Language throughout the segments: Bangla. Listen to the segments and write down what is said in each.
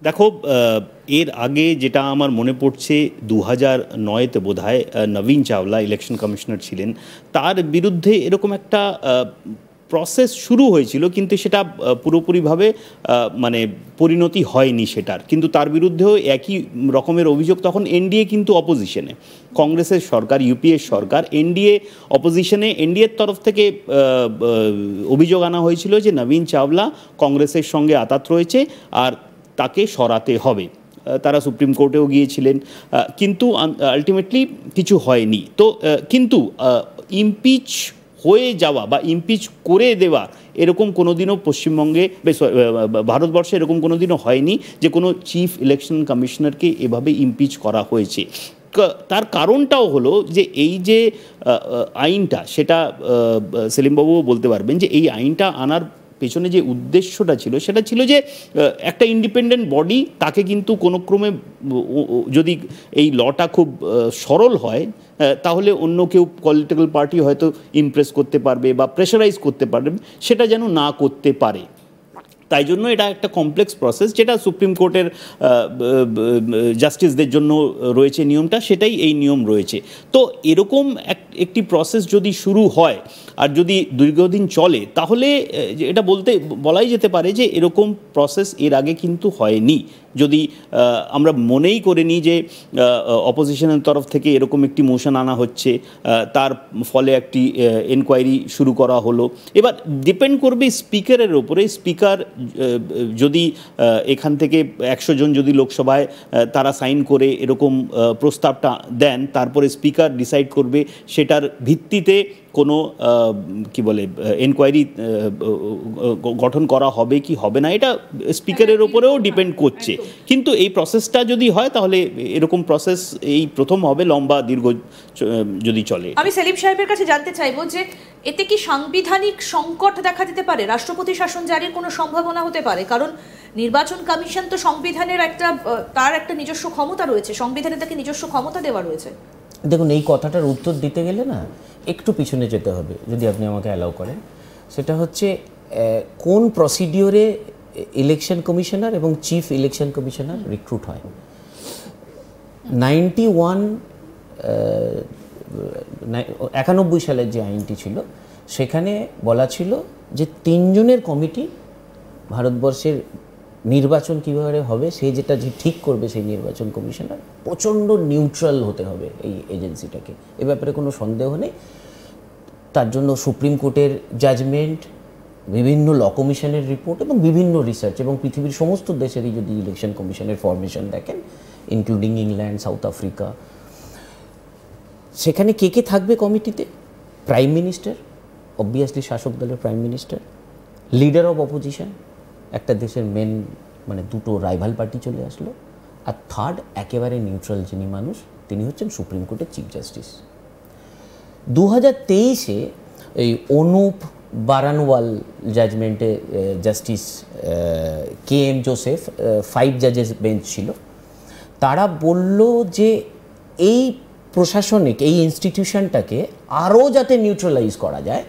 দেখো, এর আগে যেটা আমার মনে পড়ছে 2009-তে বোধহয় নবীন চাওলা ইলেকশন কমিশনার ছিলেন, তার বিরুদ্ধে এরকম একটা প্রসেস শুরু হয়েছিল, কিন্তু সেটা পুরোপুরিভাবে মানে পরিণতি হয়নি সেটার। কিন্তু তার বিরুদ্ধেও একই রকমের অভিযোগ। তখন এনডিএ কিন্তু অপোজিশনে, কংগ্রেসের সরকার, ইউপিএর সরকার, এনডিএ অপোজিশনে। এনডিএর তরফ থেকে অভিযোগ আনা হয়েছিল যে নবীন চাওলা কংগ্রেসের সঙ্গে আঁতাত রয়েছে আর তাকে সরাতে হবে। তারা সুপ্রিম কোর্টেও গিয়েছিলেন, কিন্তু আলটিমেটলি কিছু হয়নি। তো কিন্তু ইমপিচ হয়ে যাওয়া বা ইমপিচ করে দেওয়া এরকম কোনো দিনও পশ্চিমবঙ্গে, ভারতবর্ষে এরকম কোনো দিনও হয়নি যে কোনো চিফ ইলেকশন কমিশনারকে এভাবে ইমপিচ করা হয়েছে। তার কারণটাও হলো যে এই যে আইনটা, সেটা সেলিমবাবুও বলতে পারবেন, যে এই আইনটা আনার পেছনে যে উদ্দেশ্যটা ছিল সেটা ছিল যে একটা ইন্ডিপেন্ডেন্ট বডি, তাকে কিন্তু কোনো ক্রমে যদি এই লটা খুব সরল হয় তাহলে অন্য কেউ পলিটিক্যাল পার্টি হয়তো ইমপ্রেস করতে পারবে বা প্রেশারাইজ করতে পারবে, সেটা যেন না করতে পারে। তাই জন্য এটা একটা কমপ্লেক্স প্রসেস, যেটা সুপ্রিম কোর্টের জাস্টিসদের জন্য রয়েছে নিয়মটা, সেটাই এই নিয়ম রয়েছে। তো এরকম একটি প্রসেস যদি শুরু হয় আর যদি দীর্ঘদিন চলে, তাহলে এটা বলাই যেতে পারে যে এরকম প্রসেস এর আগে কিন্তু হয়নি। যদি আমরা মনেই করে নিই যে অপোজিশনের তরফ থেকে এরকম একটি মোশন আনা হচ্ছে, তার ফলে একটি এনকোয়ারি শুরু করা হলো। এবার ডিপেন্ড করবে স্পিকারের ওপরে। স্পিকার যদি এখান থেকে 100 জন যদি লোকসভায় তারা সাইন করে এরকম প্রস্তাবটা দেন, তারপরে স্পিকার ডিসাইড করবে সেটার ভিত্তিতে কোনো কি বলে এনকোয়ারি গঠন করা হবে কি হবে না, এটা স্পিকারের ওপরেও ডিপেন্ড করছে। কিন্তু এই প্রসেসটা যদি হয় তাহলে এরকম প্রসেস এই প্রথম হবে, লম্বা দীর্ঘ যদি চলে। আমি সেলিম সাহেবের কাছে জানতে চাইবো যে এতে কি সাংবিধানিক সংকট দেখা দিতে পারে, রাষ্ট্রপতি শাসন জারির কোনো সম্ভাবনা হতে পারে? কারণ নির্বাচন কমিশন তো সংবিধানের তার একটা নিজস্ব ক্ষমতা রয়েছে, সংবিধানে তাকে নিজস্ব ক্ষমতা দেওয়া রয়েছে। দেখুন, এই কথাটার উত্তর দিতে গেলে না একটু পিছনে যেতে হবে, যদি আপনি আমাকে অ্যালাউ করেন। সেটা হচ্ছে কোন প্রসিডিওরে ইলেকশন কমিশনার এবং চিফ ইলেকশন কমিশনার রিক্রুট হয়। 91 সালের যে আইনটি ছিল, সেখানে বলা ছিল যে 3 জনের কমিটি ভারতবর্ষের নির্বাচন কীভাবে হবে সেই যেটা যে ঠিক করবে, সেই নির্বাচন কমিশনার প্রচণ্ড নিউট্রাল হতে হবে এই এজেন্সিটাকে, এ ব্যাপারে কোনো সন্দেহ নেই। তার জন্য সুপ্রিম কোর্টের জাজমেন্ট, বিভিন্ন ল কমিশনের রিপোর্ট এবং বিভিন্ন রিসার্চ, এবং পৃথিবীর সমস্ত দেশেরই যদি ইলেকশন কমিশনের ফরমেশন দেখেন, ইনক্লুডিং ইংল্যান্ড, সাউথ আফ্রিকা, সেখানে কে কে থাকবে কমিটিতে? প্রাইম মিনিস্টার, অবভিয়াসলি শাসক দলের prime minister, leader of opposition, একটা দেশের মেন, মানে দুটো রাইভাল পার্টি চলে আসলো, আর থার্ড একেবারে নিউট্রাল যিনি মানুষ, তিনি হচ্ছেন সুপ্রিম কোর্টের চিফ জাস্টিস। 2023-এ এই অনুপ বারানওয়াল জাজমেন্টে জাস্টিস KM জোসেফ, 5 জাজেস বেঞ্চ ছিল, তারা বলল যে এই প্রশাসনিক এই ইনস্টিটিউশনটাকে আরও যাতে নিউট্রালাইজ করা যায়,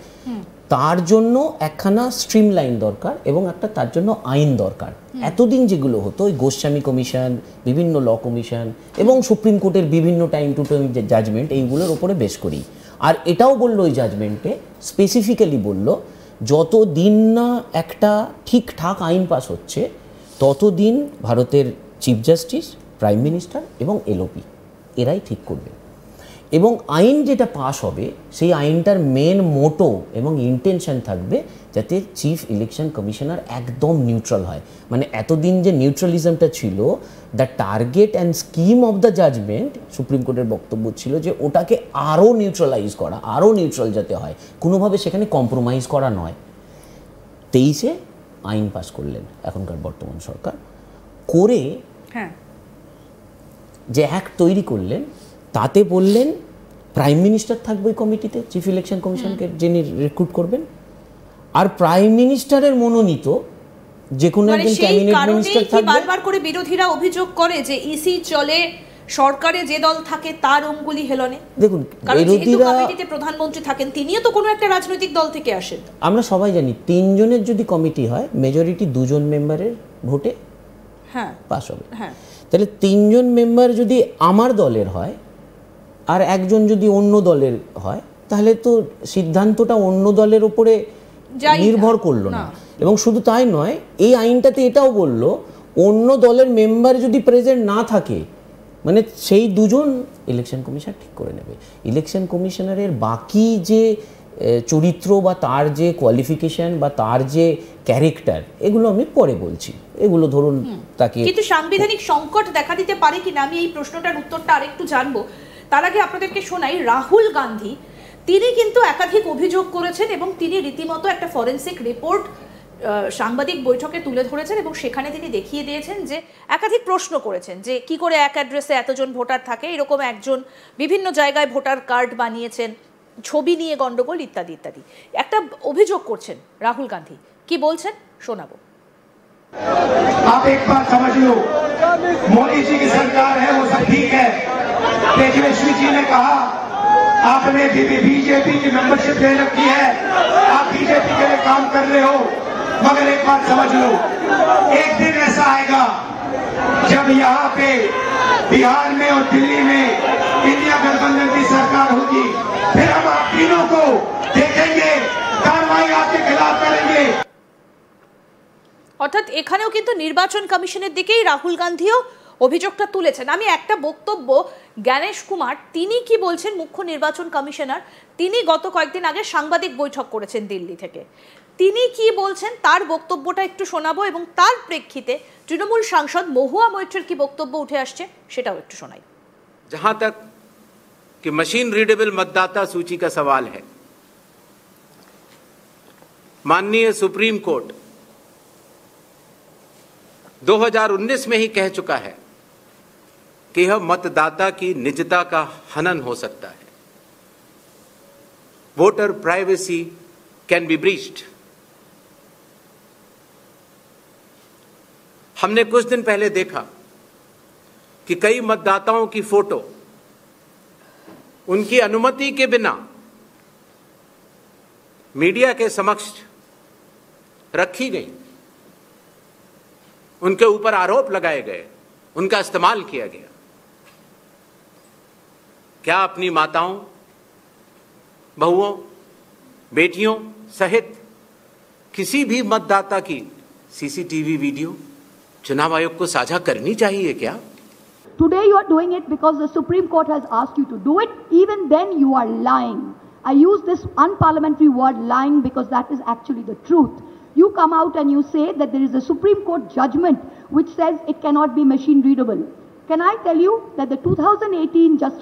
তার জন্য একখানা স্ট্রিমলাইন দরকার এবং তার জন্য আইন দরকার। এতদিন যেগুলো হতো, ওই গোস্বামী কমিশন, বিভিন্ন ল কমিশন এবং সুপ্রিম কোর্টের বিভিন্ন টাইম টু টাইম জাজমেন্ট, এইগুলোর ওপরে বেশ করি। আর এটাও বললো ওই জাজমেন্টে, স্পেসিফিক্যালি বলল, যতদিন না একটা ঠিকঠাক আইন পাস হচ্ছে ততদিন ভারতের চিফ জাস্টিস, প্রাইম মিনিস্টার এবং LOP এরাই ঠিক করবে। এবং আইন যেটা পাস হবে সেই আইনটার মেন মোটো এবং ইন্টেনশন থাকবে যাতে চিফ ইলেকশন কমিশনার একদম নিউট্রাল হয়। মানে এতদিন যে নিউট্রালিজমটা ছিল, the target and scheme of the judgement, supreme কোর্টের বক্তব্য ছিল যে ওটাকে আরও নিউট্রালাইজ করা, আরও নিউট্রাল যাতে হয়, কোনোভাবে সেখানে কম্প্রোমাইজ করা নয়। 23-এ আইন পাস করলেন এখনকার বর্তমান সরকার, করে যে অ্যাক্ট তৈরি করলেন, তাতে বললেন প্রাইম মিনিস্টার থাকবে ওই কমিটিতে, চিফ ইলেকশন কমিশনকে যিনি রিক্রুট করবেন, আর প্রাইম মিনিস্টারের মনোনীত যে কোনো একজন ক্যাবিনেট মিনিস্টার থাকবে। বারবার করে বিরোধীরা অভিযোগ করে যে ইসি চলে, সরকারে যে দল থাকে তার অঙ্গুলি হেলনে। দেখুন, বিরোধীরা কমিটিতে প্রধানমন্ত্রী থাকেন, তিনিও তো কোনো একটা রাজনৈতিক দল থেকে আসেন। আমরা সবাই জানি 3 জনের যদি কমিটি হয়, মেজরিটি 2 জন মেম্বারের ভোটে হ্যাঁ পাস হবে। হ্যাঁ তাহলে 3 জন মেম্বার যদি আমার দলের হয় আর একজন যদি অন্য দলের হয়, তাহলে তো সিদ্ধান্তটা অন্য দলের উপরে নির্ভর করলো না। এবং শুধু তাই নয়, এই আইনটাতে এটাও বললো অন্য দলের মেম্বার যদি প্রেজেন্ট না থাকে, মানে সেই দুজন ইলেকশন কমিশন ঠিক করে নেবে। ইলেকশন কমিশনারের বাকি যে চরিত্র বা তার যে কোয়ালিফিকেশন বা তার যে ক্যারেক্টার, এগুলো আমি পরে বলছি। এগুলো ধরুন তাকে, কিন্তু সাংবিধানিক সংকট দেখা দিতে পারে কিনা আমি এই প্রশ্নটার উত্তরটা আরেকটু জানবো। তার আগে আপনাদেরকে শোনাই, রাহুল গান্ধী তিনি কিন্তু একাধিক অভিযোগ করেছেন এবং তিনি রীতিমতো একটা ফরেন্সিক রিপোর্ট সাংবাদিক বৈঠকে তুলে ধরেছেন এবং সেখানে তিনি দেখিয়ে দিয়েছেন যে একাধিক প্রশ্ন করেছেন যে কি করে এক অ্যাড্রেসে এতজন ভোটার থাকে, এরকম একজন বিভিন্ন জায়গায় ভোটার কার্ড বানিয়েছেন, ছবি নিয়ে গন্ডগোল ইত্যাদি ইত্যাদি একটা অভিযোগ করছেন রাহুল গান্ধী। কি বলছেন শোনাবো। आप एक बात समझ लो, मोदी जी की सरकार है वो सब ठीक है। तेजस्वी जी ने कहा आपने बीजेपी की मेंबरशिप दे रखी है, आप बीजेपी के लिए काम कर रहे हो, मगर एक बात समझ लो, एक दिन ऐसा आएगा जब यहाँ पे बिहार में और दिल्ली में इंडिया गठबंधन की सरकार होगी, फिर हम आप तीनों को देखेंगे, कार्रवाई आपके खिलाफ करेंगे। অর্থাৎ এখানেও কিন্তু নির্বাচন কমিশনের দিকেই রাহুল গান্ধীও অভিযোগটা তুলেছেন। আমি একটা বক্তব্য জ্ঞানেশ কুমার তিনি কি বলছেন, মুখ্য নির্বাচন কমিশনার, তিনি গত কয়েকদিন আগে সাংবাদিক বৈঠক করেছেন দিল্লি থেকে, তিনি কি বলছেন তার বক্তব্যটা একটু শোনাবো এবং তার প্রেক্ষিতে তৃণমূল সাংসদ মহুয়া মৈত্রের কি বক্তব্য উঠে আসছে সেটাও একটু শোনাই। जहां तक कि मशीन रीडेबल मतदाता सूची का सवाल है, माननीय सुप्रीम कोर्ट 2019 में ही कह चुका है कि यह मतदाता की निजता का हनन हो सकता है। Voter privacy can be breached. हमने कुछ दिन पहले देखा कि कई मतदाताओं की फोटो उनकी अनुमति के बिना मीडिया के समक्ष रखी गई, उनके ऊपर आरोप लगाए गए, उनका इस्तेमाल किया गया। क्या अपनी माताओं, बहुओं, बेटियों सहित किसी भी मतदाता की सीसीटीवी वीडियो चुनाव आयोग को साझा करनी चाहिए क्या? Today you are doing it because the Supreme Court has asked you to do it. Even then you are lying. I use this unparliamentary word lying because that is actually the truth. You come out and you say that there is a Supreme Court judgment which says it cannot be machine readable. Can I tell you that the 2018 Justice